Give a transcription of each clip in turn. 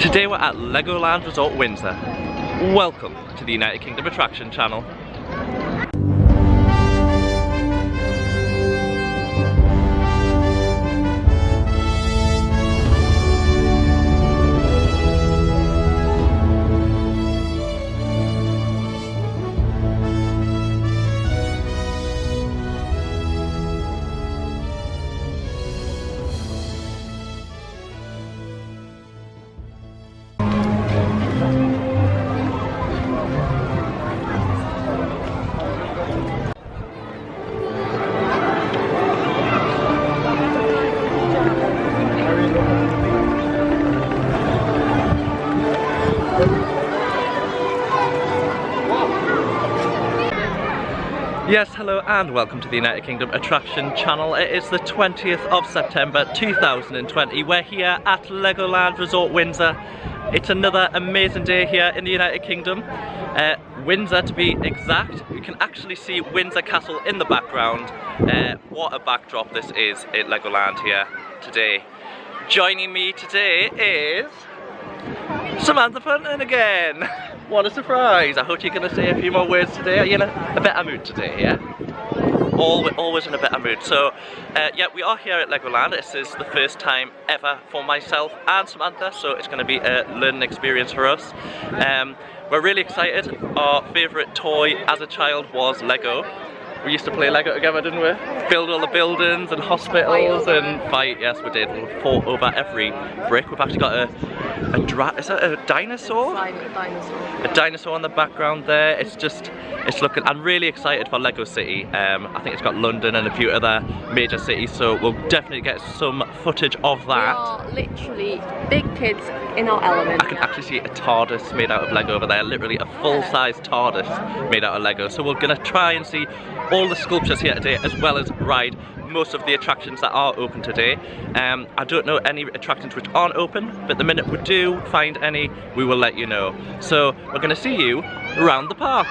Today we're at Legoland Resort Windsor. Welcome to the United Kingdom Attraction Channel. Yes, hello and welcome to the United Kingdom Attraction Channel. It is the 20th of September 2020. We're here at Legoland Resort Windsor. It's another amazing day here in the United Kingdom. Windsor to be exact. You can actually see Windsor Castle in the background. What a backdrop this is at Legoland here today. Joining me today is Samantha Funton again. What a surprise! I hope you're going to say a few more words today. Are you in a better mood today, yeah? Always in a better mood. So, yeah, we are here at Legoland. This is the first time ever for myself and Samantha, so it's going to be a learning experience for us. We're really excited. Our favourite toy as a child was Lego. We used to play Lego together, didn't we? Build all the buildings and hospitals and fight. Yes, we did. We fought over every brick. We've actually got is that a dinosaur? A dinosaur in the background there. It's looking. I'm really excited for Lego City. I think it's got London and a few other major cities, so we'll definitely get some footage of that. We are literally big kids in our element. I can actually see a TARDIS made out of Lego over there. Literally a full-size TARDIS made out of Lego. So we're gonna try and see all the sculptures here today, as well as ride most of the attractions that are open today. I don't know any attractions which aren't open, but the minute we do find any, we will let you know. So we're going to see you around the park.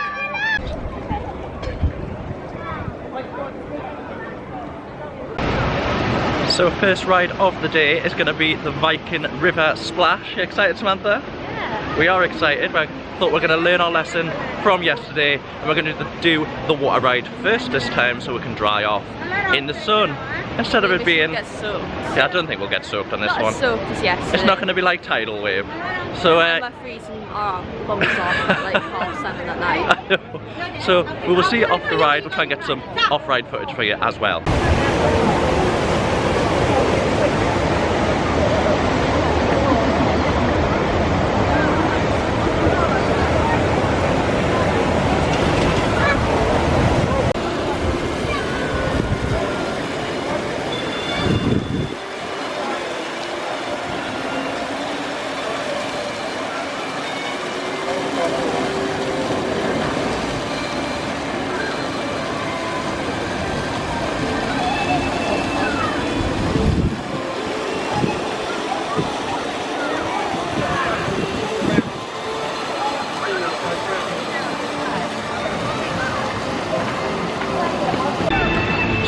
So first ride of the day is going to be the Viking River Splash. You excited, Samantha? Yeah. We are excited. We thought we're going to learn our lesson from yesterday, and we're going to do the water ride first this time so we can dry off in the sun instead of it being. Get soaked. Yeah, I don't think we'll get soaked on this one. Not as soaked as yesterday. It's not going to be like tidal wave. So we're freezing our bums off at like 7:30 at night. I know. So we will see you off the ride. We'll try and get some off-ride footage for you as well.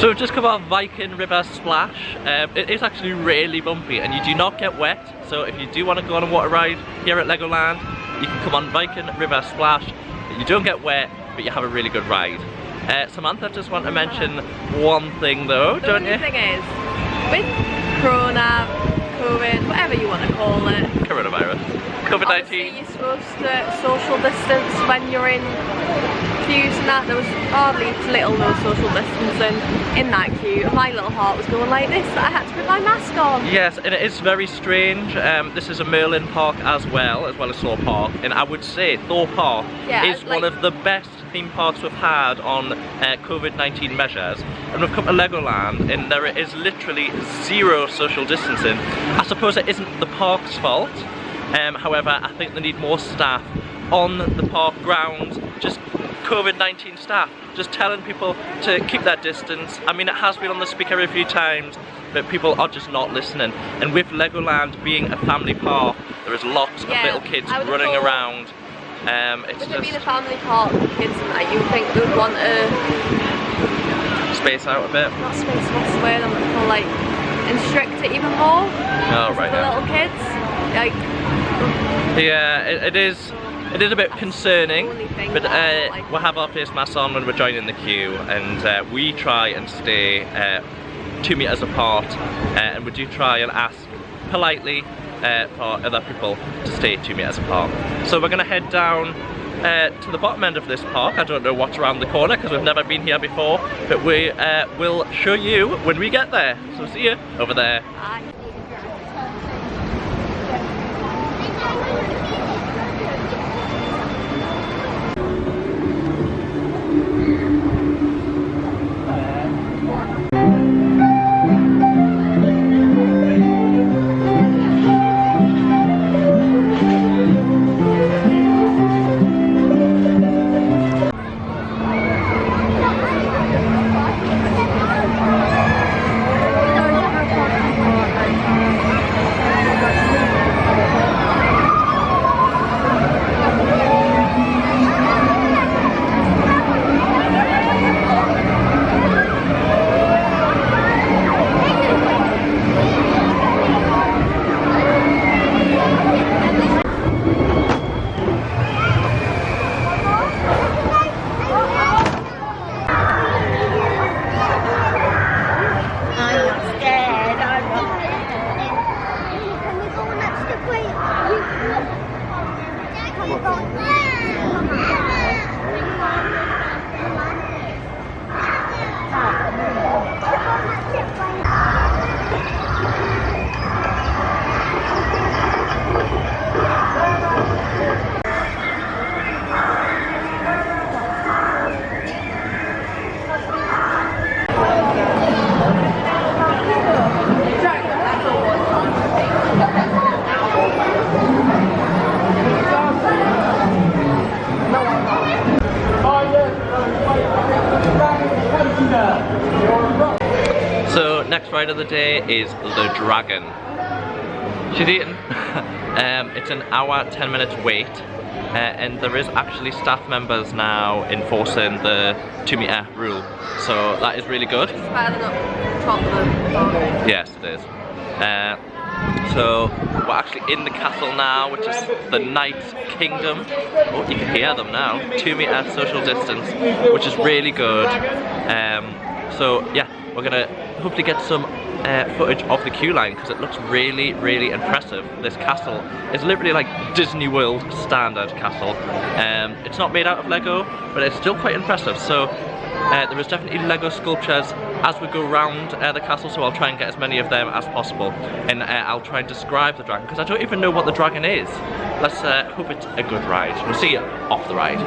So we've just come off Viking River Splash. It is actually really bumpy and you do not get wet. So if you do want to go on a water ride here at Legoland, you can come on Viking River Splash. You don't get wet, but you have a really good ride. Samantha, just want to mention one thing though, don't you? The thing is, with Corona, COVID, whatever you want to call it. Coronavirus. COVID-19. You're supposed to social distance when you're in queues and that. There was hardly little no social distancing in that queue, and my little heart was going like this that I had to put my mask on. Yes, and it is very strange. This is a Merlin park as well as Thorpe Park, and I would say Thorpe Park is one of the best theme parks we've had on COVID-19 measures. And we've come to Legoland and there is literally zero social distancing. I suppose it isn't the park's fault. However, I think they need more staff on the park grounds, just COVID-19 staff, just telling people to keep that distance. I mean, it has been on the speaker a few times, but people are just not listening. And with Legoland being a family park, there is lots of little kids running around. It's with it being a family park with kids and that, you would think they would want to space out a bit. Not space, what's the word I'm looking for, like, and strict it even more. Oh, right, for little kids. Like, Yeah, it is a bit concerning, but we'll have our face masks on when we're joining the queue, and we try and stay 2 meters apart, and we do try and ask politely for other people to stay 2 meters apart. So we're going to head down to the bottom end of this park. I don't know what's around the corner because we've never been here before, but we will show you when we get there. So see you over there. Bye. So next ride of the day is the Dragon. She's eating. It's an hour, 10 minutes wait, and there is actually staff members now enforcing the 2 meter rule. So that is really good. It's better than up top of the park. Yes, it is. So we're actually in the castle now, which is the Night's Kingdom. Oh, you can hear them now. 2 meter social distance, which is really good. So yeah, we're gonna hopefully get some footage of the queue line because it looks really, really impressive. This castle is literally like Disney World standard castle. It's not made out of Lego, but it's still quite impressive. So there is definitely Lego sculptures as we go around the castle, so I'll try and get as many of them as possible, and I'll try and describe the dragon because I don't even know what the dragon is. Let's hope it's a good ride. We'll see you off the ride.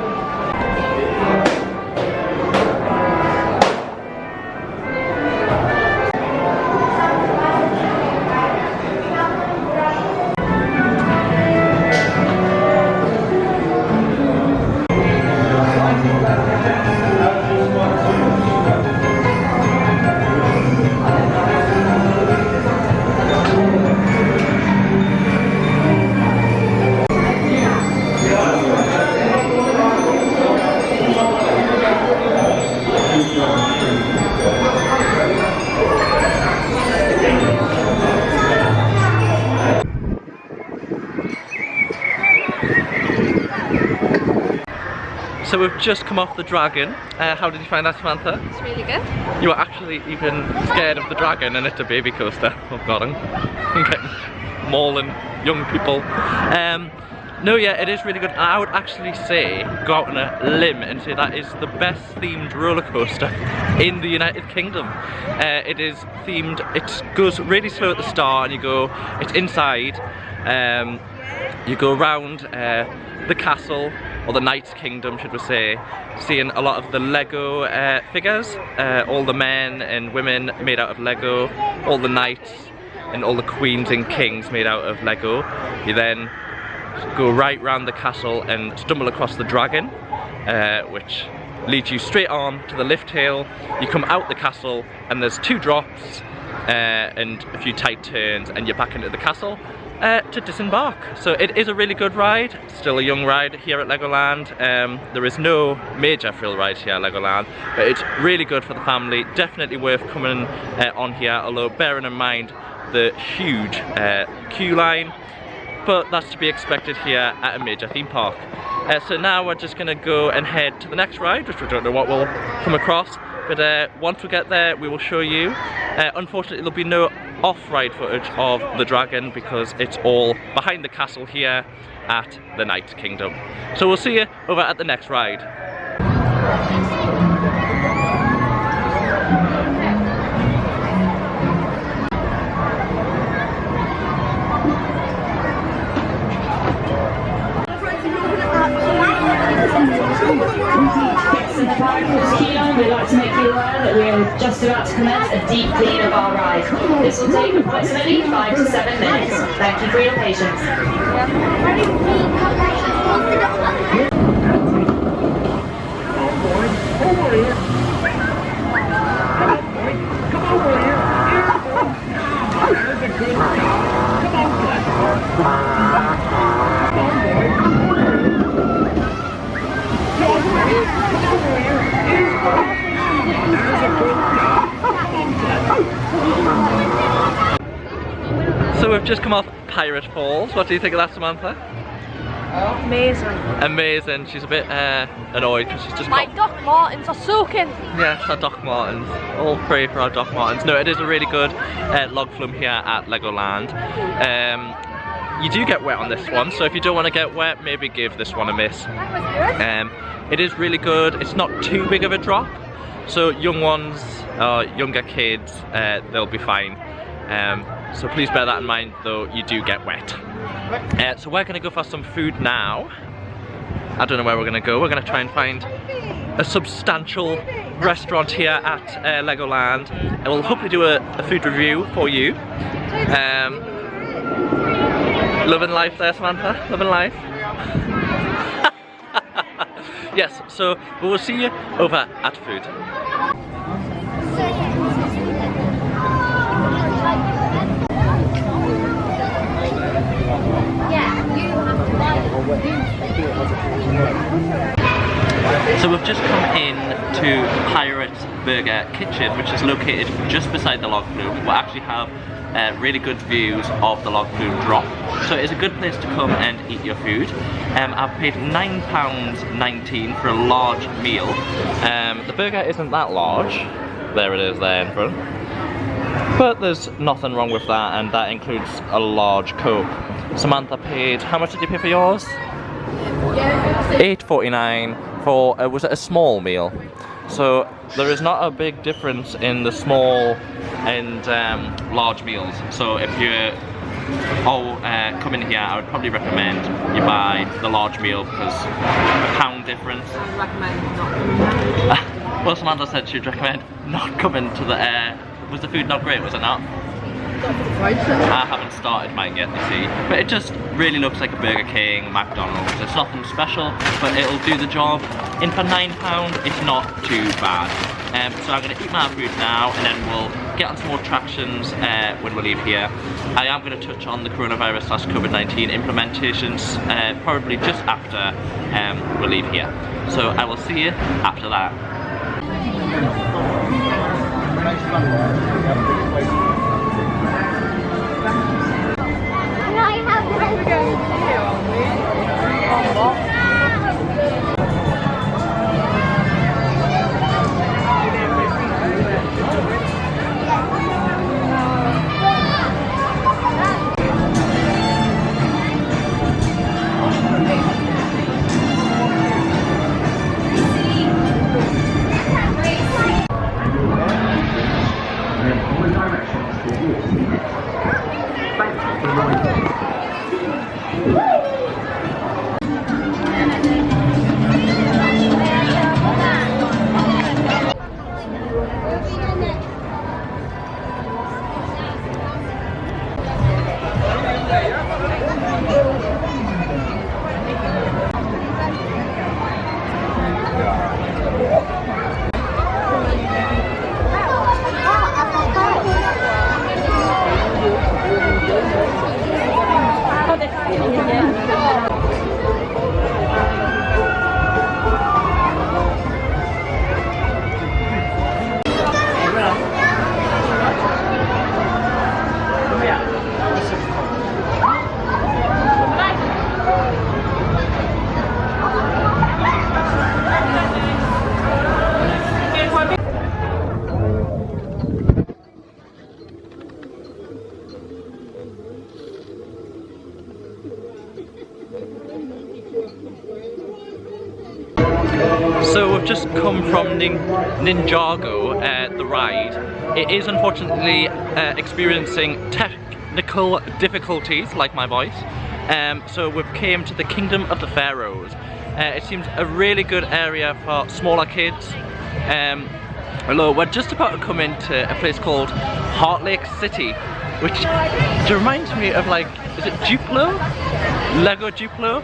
So we've just come off the dragon. How did you find that, Samantha? It's really good. You were actually even scared of the dragon, and it's a baby coaster. Oh god, I'm getting mauling young people. No, yeah, it is really good. I would actually say, go out on a limb and say that is the best themed roller coaster in the United Kingdom. It is themed, it goes really slow at the start, and it's inside. You go around the castle, or the Knight's Kingdom should we say, seeing a lot of the Lego figures, all the men and women made out of Lego, all the knights and all the queens and kings made out of Lego. You then go right round the castle and stumble across the dragon, which leads you straight on to the lift hill. You come out the castle and there's 2 drops and a few tight turns, and you're back into the castle to disembark. So it is a really good ride, still a young ride here at Legoland. There is no major thrill rides here at Legoland, but it's really good for the family, definitely worth coming on here, although bearing in mind the huge queue line. but that's to be expected here at a major theme park. So now we're just going to go and head to the next ride, which we don't know what we'll come across, but once we get there we will show you. Unfortunately there'll be no off-ride footage of the dragon because it's all behind the castle here at the Night Kingdom. So we'll see you over at the next ride. We'd like to make you aware that we're just about to commence a deep clean of our ride. This will take approximately 5 to 7 minutes. Thank you for your patience. So we've just come off Pirate Falls. What do you think of that, Samantha? Amazing. Amazing. She's a bit annoyed because she's just My Doc Martens are soaking. Yes, our Doc Martens. All three for our Doc Martens. No, it is a really good log flume here at Legoland. You do get wet on this one, so if you don't want to get wet, maybe give this one a miss. It is really good. It's not too big of a drop, so young ones, younger kids, they'll be fine. So please bear that in mind, though you do get wet. So we're going to go for some food now. I don't know where we're going to go. We're going to try and find a substantial restaurant here at Legoland, and we'll hopefully do a food review for you. Loving life there, Samantha? Loving life? Yes, so we will see you over at food. So we've just come in to Pirate Burger Kitchen, which is located just beside the log flume. We'll actually have really good views of the log flume drop. So it's a good place to come and eat your food. I've paid £9.19 for a large meal. The burger isn't that large. There it is there in front. But there's nothing wrong with that, and that includes a large Coke. Samantha paid, how much did you pay for yours? £8.49 for, was it a small meal? So there is not a big difference in the small and large meals. So if you're coming here, I would probably recommend you buy the large meal because £1 difference. I recommend not coming. Well, Samantha said she'd recommend not coming to the was the food not great, was it not? I haven't started mine yet, you see. But it just really looks like a Burger King, McDonald's. It's nothing special, but it'll do the job. And for £9, it's not too bad. So I'm going to eat my food now, and then we'll get on some more attractions when we leave here. I am going to touch on the coronavirus/COVID-19 implementations probably just after we leave here. So I will see you after that. So we've just come from Ninjago, the ride. It is unfortunately experiencing technical difficulties, like my voice. So we've came to the Kingdom of the Pharaohs. It seems a really good area for smaller kids. Although we're just about to come into a place called Heart Lake City, which reminds me of, like, is it Duplo? Lego Duplo?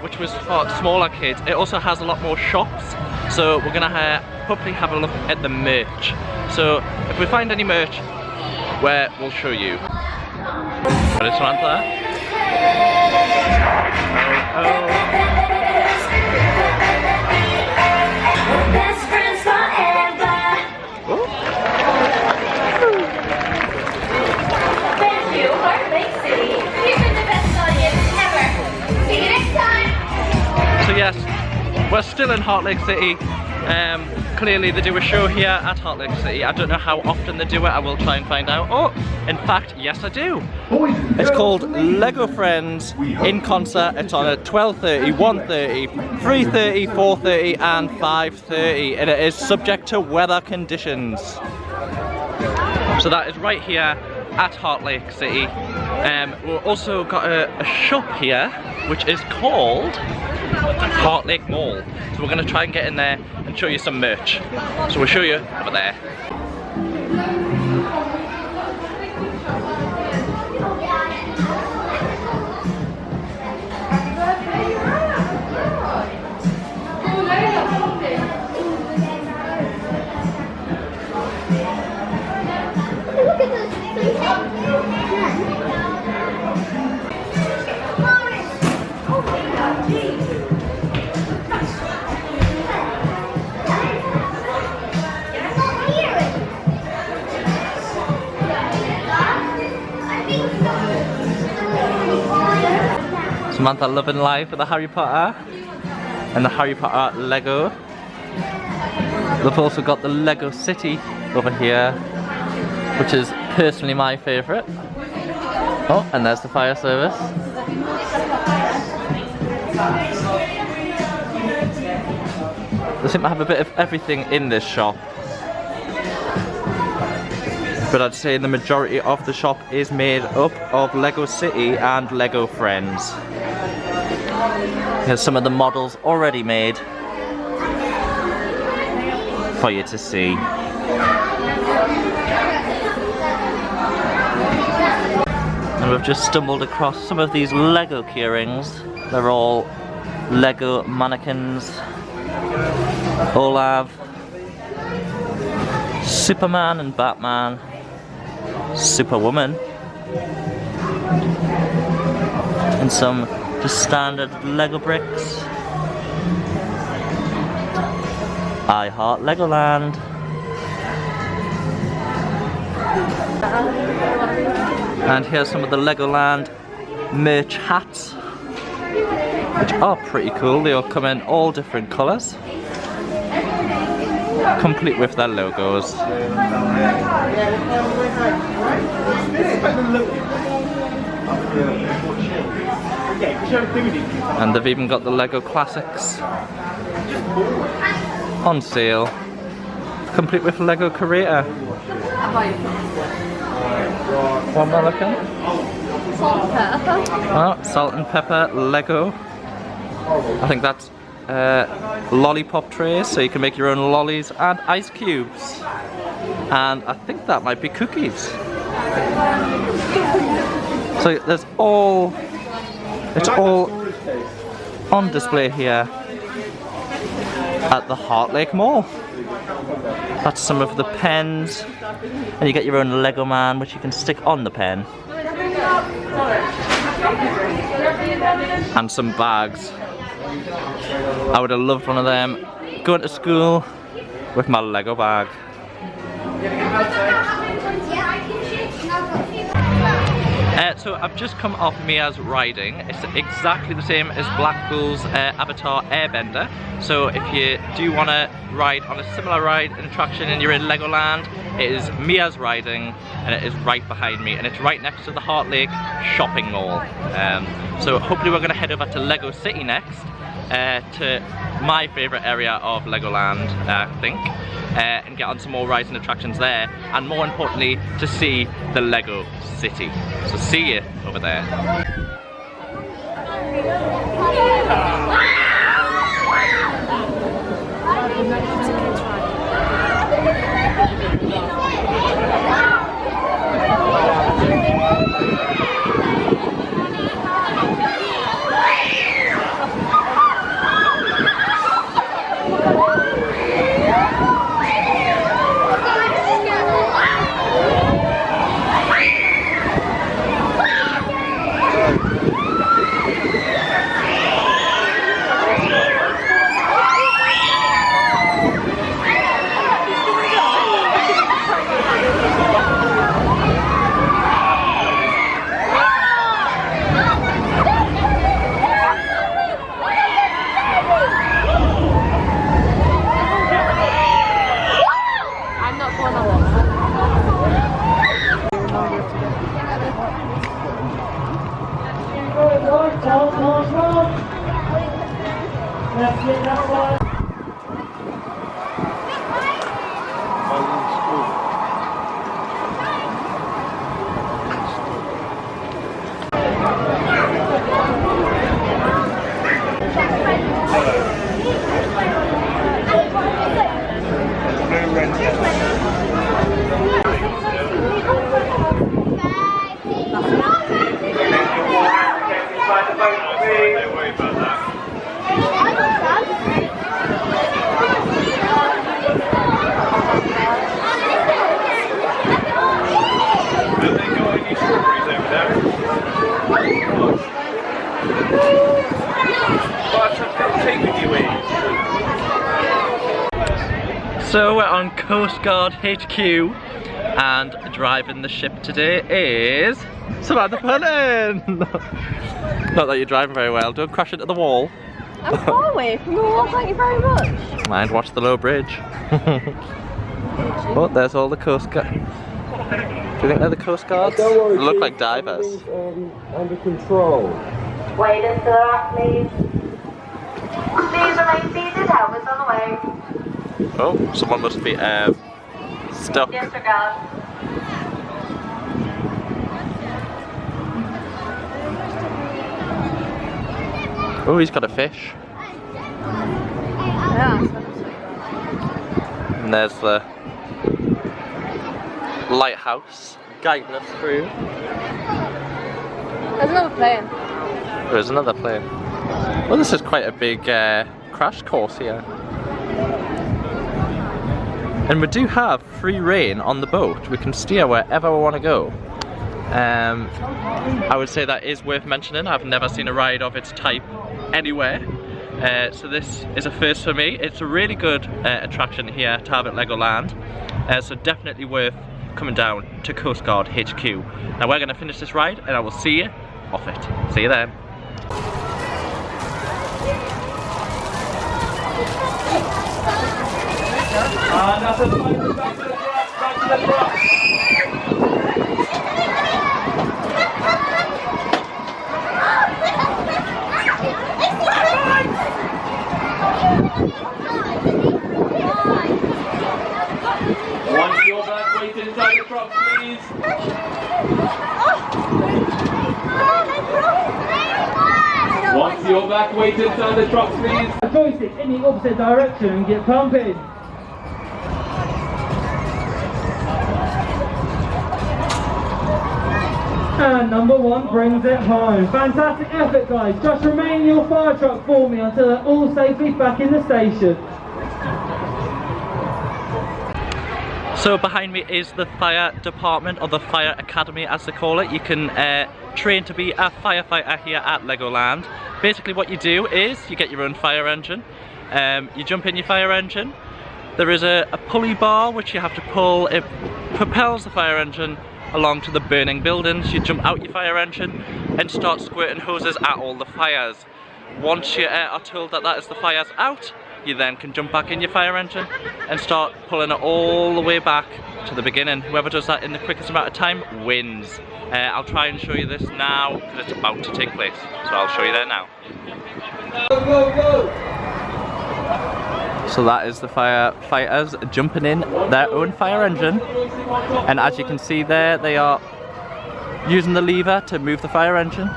Which was for smaller kids. It also has a lot more shops, so we're gonna hopefully have a look at the merch. So if we find any merch, we'll show you. Ready, Samantha? Oh. Best friends forever. Thank you, Heart Lake City. You've been the best audience ever. See you next time. So yes, we're still in Heart Lake City. Clearly they do a show here at Heart Lake City. I don't know how often they do it. I will try and find out. Oh, in fact, yes I do. It's called Lego Friends in concert. It's on at 12:30, 1:30, 3:30, 4:30 and 5:30, and it is subject to weather conditions. So that is right here at Heart Lake City. We've also got a shop here which is called Heart Lake Mall. So we're going to try and get in there and show you some merch. So we'll show you over there. Samantha loving life with the Harry Potter and the Harry Potter Lego. We've also got the Lego City over here, which is personally my favourite. Oh, and there's the fire service. They seem to have a bit of everything in this shop, but I'd say the majority of the shop is made up of Lego City and Lego Friends. Here's some of the models already made for you to see. And we've just stumbled across some of these Lego keyrings. They're all Lego mannequins. Olaf, Superman and Batman, Superwoman, and some just standard Lego bricks. I heart Legoland. And here's some of the Legoland merch hats, which are pretty cool. They all come in all different colours, complete with their logos. And they've even got the Lego Classics on sale, complete with Lego Creator. What am I looking? Salt and pepper. Oh, salt and pepper Lego. I think that's lollipop trays, so you can make your own lollies and ice cubes. And I think that might be cookies. So it's all on display here at the Heart Lake Mall. That's some of the pens, and you get your own Lego man, which you can stick on the pen. And some bags. I would have loved one of them going to school with my Lego bag. So I've just come off Mia's riding. It's exactly the same as Blackpool's Avatar Airbender. So if you do want to ride on a similar ride and attraction and you're in Legoland, it is Mia's riding and it is right behind me, and it's right next to the Heart Lake shopping mall. So hopefully we're going to head over to Lego City next, to my favourite area of Legoland, I think, and get on some more rides and attractions there, and more importantly to see the Lego City. So see you over there. So we're on Coast Guard HQ, and driving the ship today is Samantha Punton. Not that you're driving very well. Don't crash into the wall. I'm far away from the wall, thank you very much. Mind, watch the low bridge. Oh, there's all the Coast Guard. Do you think they're the Coast Guards? They look like divers. Under control. Wait until that, please. Please remain seated, helmets on the way. Oh, someone must be stuck. Disregard. Oh, he's got a fish. Yeah. And there's the lighthouse guiding us through. There's another plane. There's another plane. Well, this is quite a big crash course here. And we do have free reign on the boat. We can steer wherever we want to go. I would say that is worth mentioning. I've never seen a ride of its type anywhere. So this is a first for me. It's a really good attraction here to have at Legoland. So definitely worth coming down to Coast Guard HQ. Now we're going to finish this ride and I will see you off it. See you then. And that's a back to the truck, back to the truck. Once you're back, wait inside the truck, please. Once you're back, wait inside the truck, please. Joystick in the opposite direction and get pumping. And number one brings it home. Fantastic effort, guys. Just remain in your fire truck for me until they're all safely back in the station. So behind me is the fire department, or the fire academy as they call it. You can train to be a firefighter here at Legoland. Basically what you do is you get your own fire engine. You jump in your fire engine. There is a pulley bar which you have to pull. It propels the fire engine along to the burning buildings, you jump out your fire engine and start squirting hoses at all the fires. Once you are told that that is the fires out, you then can jump back in your fire engine and start pulling it all the way back to the beginning. Whoever does that in the quickest amount of time wins. I'll try and show you this now because it's about to take place, so I'll show you there now. Go, go, go. So that is the firefighters jumping in their own fire engine, and as you can see there, they are using the lever to move the fire engine.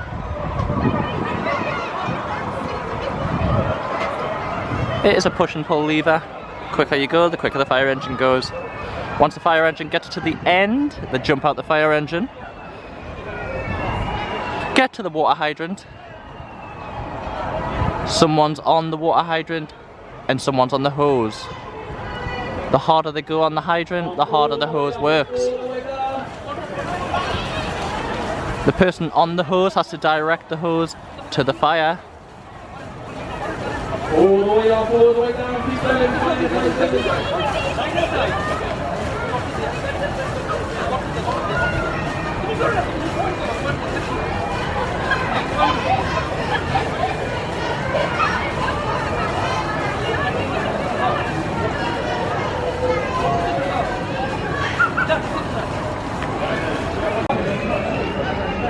It is a push and pull lever. The quicker you go, the quicker the fire engine goes. Once the fire engine gets to the end, they jump out the fire engine, get to the water hydrant. Someone's on the water hydrant and someone's on the hose. The harder they go on the hydrant, the harder the hose works. The person on the hose has to direct the hose to the fire. All the way up, all the way down, keep going.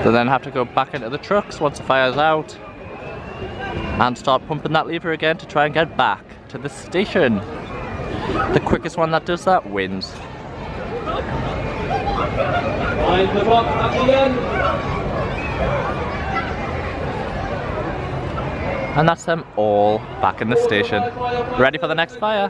They then have to go back into the trucks once the fire's out and start pumping that lever again to try and get back to the station. The quickest one that does that wins. Mind the box at the end. And that's them all back in the station, ready for the next fire.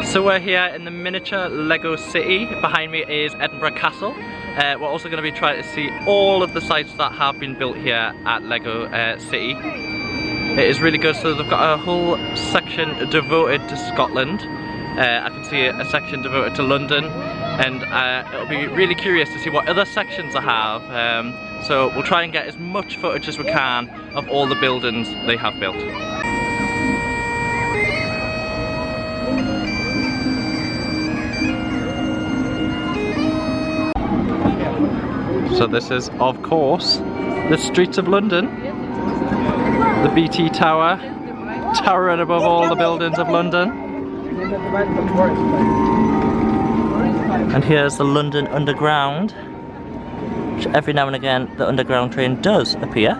So we're here in the miniature Lego city. Behind me is Edinburgh Castle. We're also going to be trying to see all of the sites that have been built here at Lego City. It is really good. So they've got a whole section devoted to Scotland. I can see a section devoted to London, and it'll be really curious to see what other sections they have. So we'll try and get as much footage as we can of all the buildings they have built. So this is, of course, the streets of London. The BT Tower, towering above all the buildings of London. And here's the London Underground, which every now and again the Underground train does appear.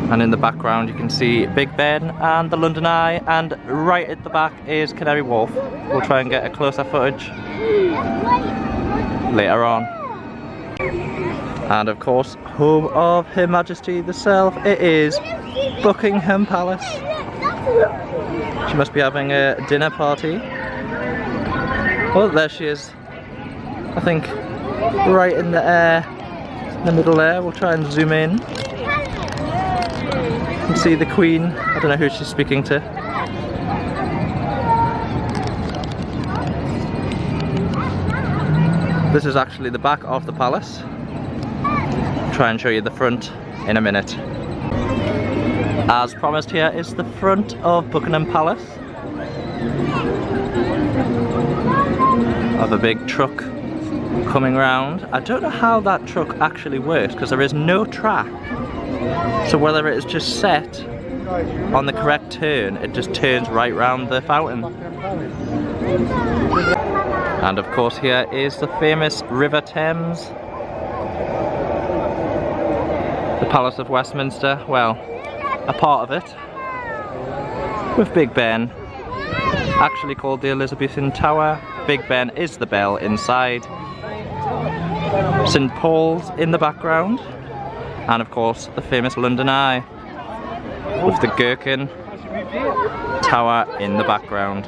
And in the background you can see Big Ben and the London Eye, and right at the back is Canary Wharf. We'll try and get a closer footage later on. And of course, home of Her Majesty herself, it is Buckingham Palace. She must be having a dinner party. Oh, there she is. I think right in the air, in the middle there. We'll try and zoom in. You can see the Queen. I don't know who she's speaking to. This is actually the back of the palace. I'll try and show you the front in a minute. As promised, here is the front of Buckingham Palace. Of a big truck coming round. I don't know how that truck actually works because there is no track. So whether it is just set on the correct turn, it just turns right round the fountain. And of course here is the famous River Thames. The Palace of Westminster, well, a part of it. With Big Ben, actually called the Elizabethan Tower. Big Ben is the bell inside. St Paul's in the background. And of course the famous London Eye. With the Gherkin Tower in the background.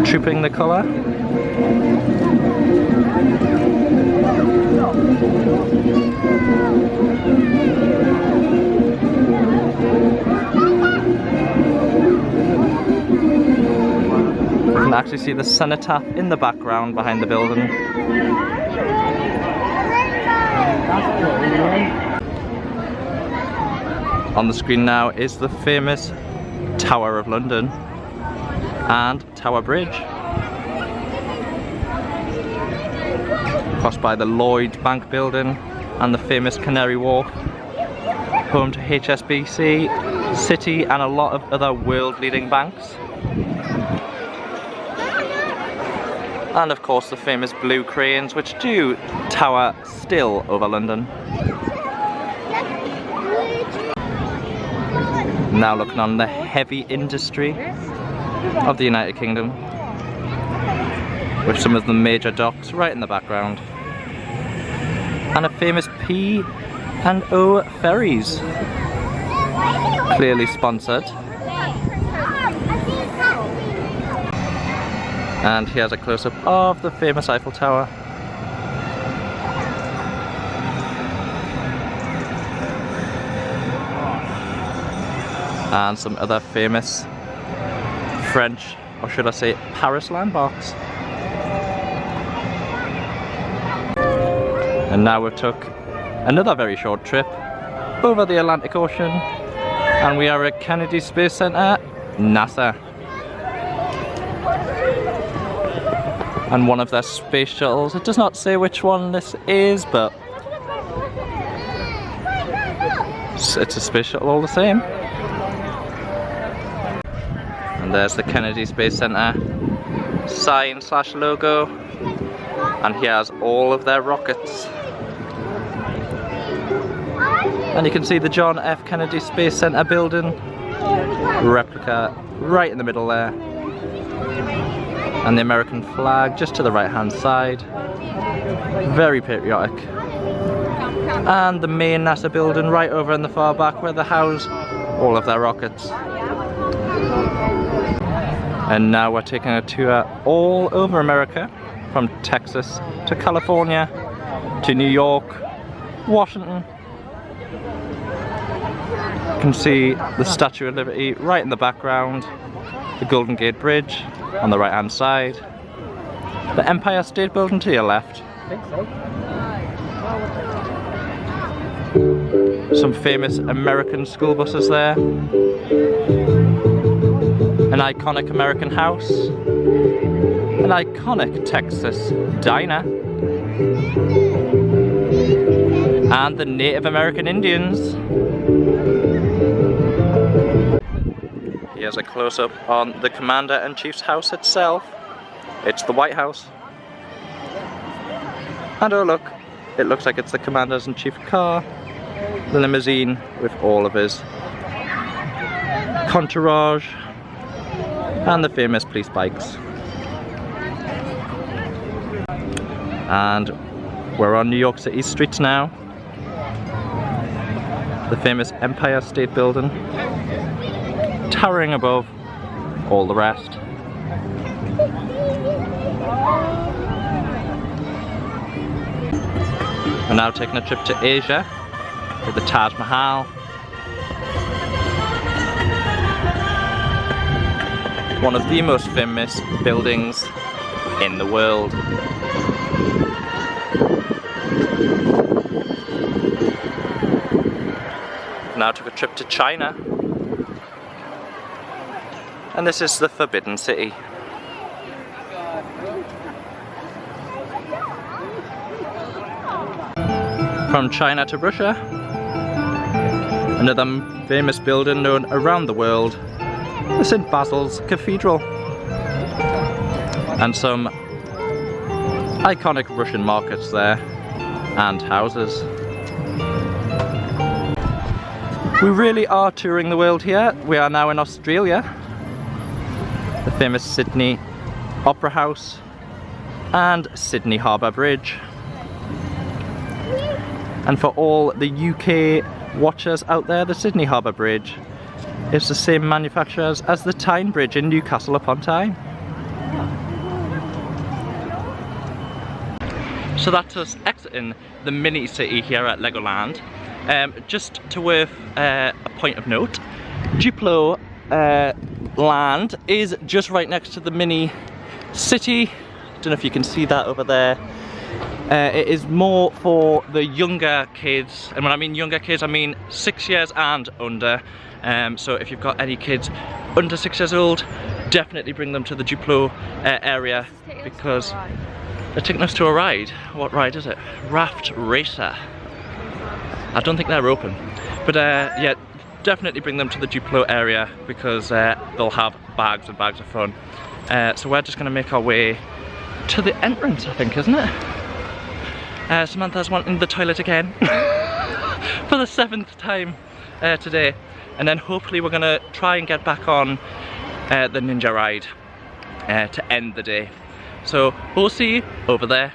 Trooping the colour. You can actually see the cenotaph in the background behind the building. On the screen now is the famous Tower of London and Tower Bridge, crossed by the Lloyds Bank building and the famous Canary Wharf, home to HSBC, Citi and a lot of other world leading banks. And of course the famous blue cranes which do tower still over London. Now looking on the heavy industry of the United Kingdom, with some of the major docks right in the background, and a famous P&O ferries, clearly sponsored. And here's a close-up of the famous Eiffel Tower. And some other famous French, or should I say Paris landmarks. And now we took another very short trip over the Atlantic Ocean, and we are at Kennedy Space Center, NASA. And one of their space shuttles, it does not say which one this is, but it's a space shuttle all the same. And there's the Kennedy Space Center sign / logo, and here's all of their rockets. And you can see the John F. Kennedy Space Center building replica right in the middle there, and the American flag just to the right hand side, very patriotic. And the main NASA building right over in the far back where they house all of their rockets. And now we're taking a tour all over America, from Texas to California to New York, Washington. You can see the Statue of Liberty right in the background, the Golden Gate Bridge on the right hand side, the Empire State Building to your left. Some famous American school buses there. An iconic American house. An iconic Texas diner. And the Native American Indians. Here's a close-up on the Commander-in-Chief's house itself. It's the White House. And oh look, it looks like it's the Commander-in-Chief car, the limousine with all of his entourage and the famous police bikes. And we're on New York City streets now. The famous Empire State Building, towering above all the rest. We're now taking a trip to Asia with the Taj Mahal. One of the most famous buildings in the world. Now took a trip to China. And this is the Forbidden City. From China to Russia, another famous building known around the world, the St. Basil's Cathedral, and some iconic Russian markets there and houses. We really are touring the world here. We are now in Australia. The famous Sydney Opera House and Sydney Harbour Bridge. And for all the UK watchers out there, the Sydney Harbour Bridge is the same manufacturers as the Tyne Bridge in Newcastle upon Tyne. So that's us exiting the mini city here at Legoland. Just to worth a point of note, Duplo land is just right next to the mini city. Don't know if you can see that over there. It is more for the younger kids, and when I mean younger kids I mean 6 years and under. So if you've got any kids under 6 years old, definitely bring them to the Duplo area, because they're taking us to a ride. What ride is it? Raft Racer. I don't think they're open, but yeah, definitely bring them to the Duplo area, because they'll have bags and bags of fun. So we're just going to make our way to the entrance, I think, isn't it? Samantha's wanting the toilet again for the 7th time today, and then hopefully we're going to try and get back on the ninja ride to end the day. So we'll see you over there.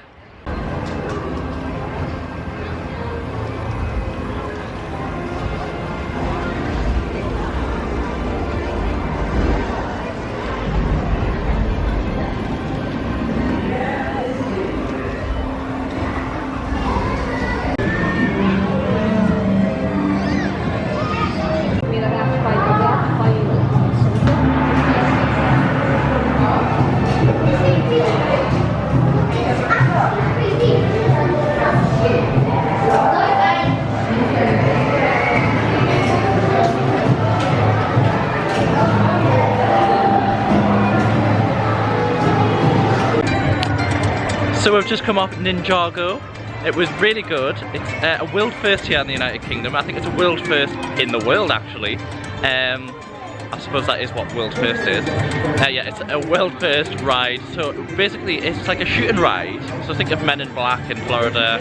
So we've just come off Ninjago. It was really good. It's a world first here in the United Kingdom. I think it's a world first in the world, actually. I suppose that is what world first is. Yeah, it's a world first ride. So basically it's like a shooting ride. So think of Men in Black in Florida,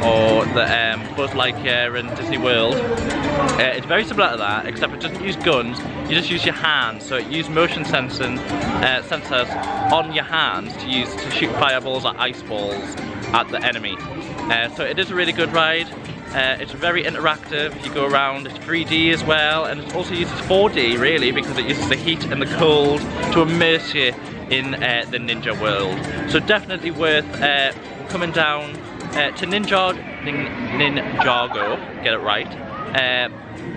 or the Buzz Lightyear in Disney World. It's very similar to that, except it doesn't use guns. You just use your hands. So it uses motion sensors on your hands to shoot fireballs or ice balls at the enemy. So it is a really good ride. It's very interactive. You go around, it's 3D as well, and it also uses 4D really, because it uses the heat and the cold to immerse you in the ninja world. So definitely worth coming down to Ninjago, get it right,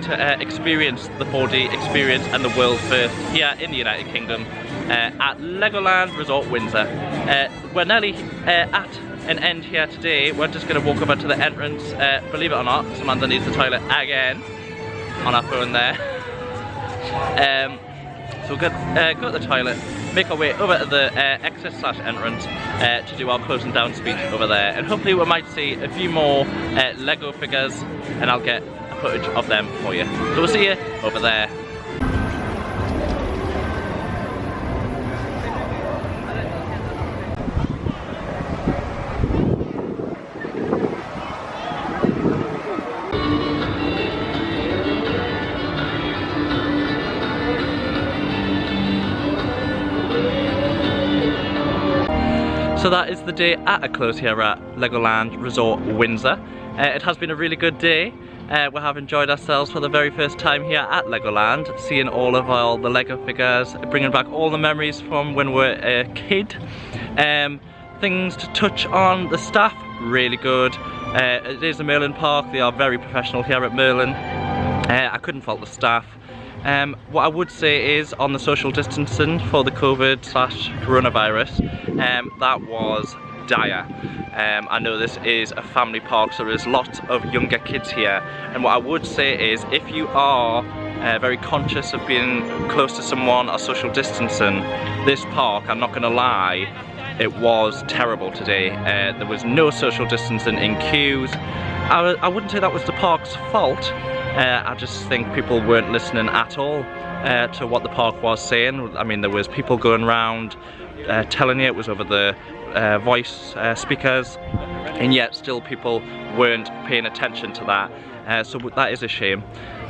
to experience the 4D experience and the world first here in the United Kingdom at Legoland Resort Windsor. We're nearly at an end here today. We're just going to walk over to the entrance. Believe it or not, Samantha needs the toilet again on our phone there. So we'll go to the toilet, make our way over to the exit/entrance to do our closing down speech over there, and hopefully we might see a few more Lego figures, and I'll get footage of them for you. So we'll see you over there. So that is the day at a close here at Legoland Resort Windsor. It has been a really good day. We have enjoyed ourselves for the very first time here at Legoland, seeing all the Lego figures, bringing back all the memories from when we were a kid. Things to touch on: the staff, really good. It is a Merlin park, they are very professional here at Merlin. I couldn't fault the staff. What I would say is, on the social distancing for the COVID/coronavirus, that was dire. I know this is a family park, so there's lots of younger kids here, and what I would say is, if you are very conscious of being close to someone or social distancing, this park, I'm not going to lie, it was terrible today. There was no social distancing in queues. I wouldn't say that was the park's fault. I just think people weren't listening at all to what the park was saying. I mean, there was people going around telling you it was over the voice speakers, and yet still people weren't paying attention to that. So that is a shame,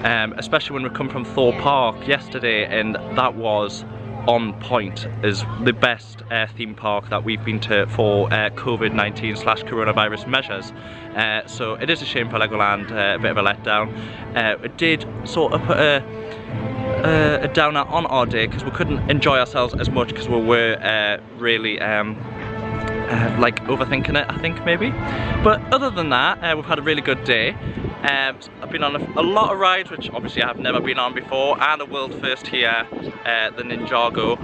especially when we come from Thor Park yesterday, and that was on point as the best theme park that we've been to for COVID-19/coronavirus measures. So it is a shame for Legoland, a bit of a letdown. It did sort of put a downer on our day, because we couldn't enjoy ourselves as much, because we were really like overthinking it, I think, maybe. But other than that, we've had a really good day. I've been on a lot of rides which obviously I have never been on before, and a world first here, the Ninjago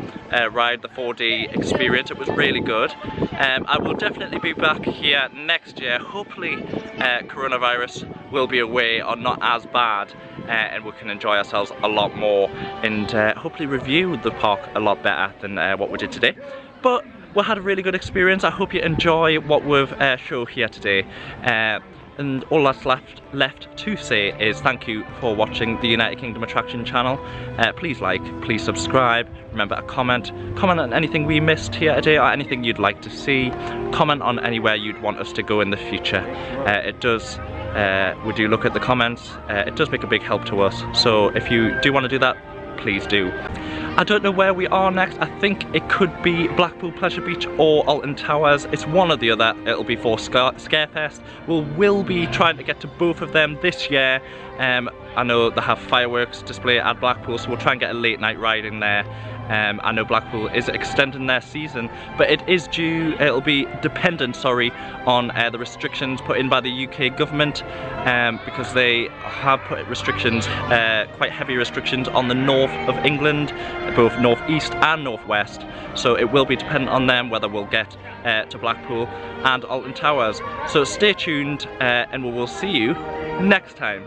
ride, the 4D experience. It was really good. I will definitely be back here next year. Hopefully coronavirus will be away or not as bad, and we can enjoy ourselves a lot more, and hopefully review the park a lot better than what we did today. But we had a really good experience. I hope you enjoy what we've shown here today. And all that's left to say is thank you for watching the United Kingdom Attraction channel. Please like, please subscribe, remember to comment on anything we missed here today or anything you'd like to see. Comment on anywhere you'd want us to go in the future. We do look at the comments, it does make a big help to us, so if you do want to do that, please do. I don't know where we are next. I think it could be Blackpool Pleasure Beach or Alton Towers. It's one or the other. It'll be for Scarefest. We'll be trying to get to both of them this year. I know they have fireworks display at Blackpool, so we'll try and get a late night ride in there. I know Blackpool is extending their season, but it'll be dependent, on the restrictions put in by the UK government, because they have put restrictions, quite heavy restrictions on the north of England, both north east and north west. So it will be dependent on them whether we'll get to Blackpool and Alton Towers. So stay tuned, and we will see you next time.